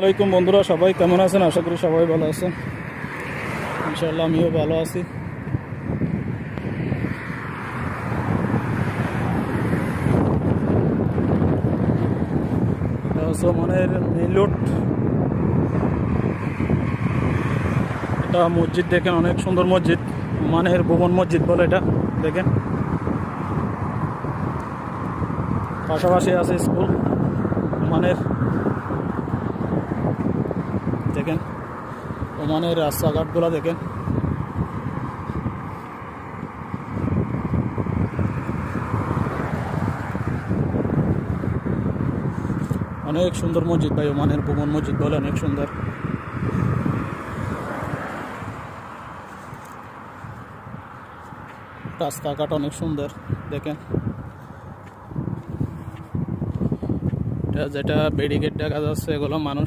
আসসালামাইকুম বন্ধুরা, সবাই কেমন আছেন? আশা করি সবাই ভালো আছেন। ইনশাআল্লাহ আমিও ভালো আছি। এটা হচ্ছে ওমানের মেইন রোড। এটা মসজিদ দেখেন, অনেক সুন্দর মসজিদ। ওমানের ভুবন মসজিদ বলে এটা। দেখেন পাশাপাশি আছে স্কুল ওমানের। দেখেন ওমানের রাস্তাঘাটগুলো দেখেন। অনেক সুন্দর মসজিদ ভাই, ওমানের ভুবন মসজিদ বলে অনেক সুন্দর। রাস্তাঘাট অনেক সুন্দর দেখেন। যেটা ব্যারিকেড দেখা যাচ্ছে এগুলো মানুষ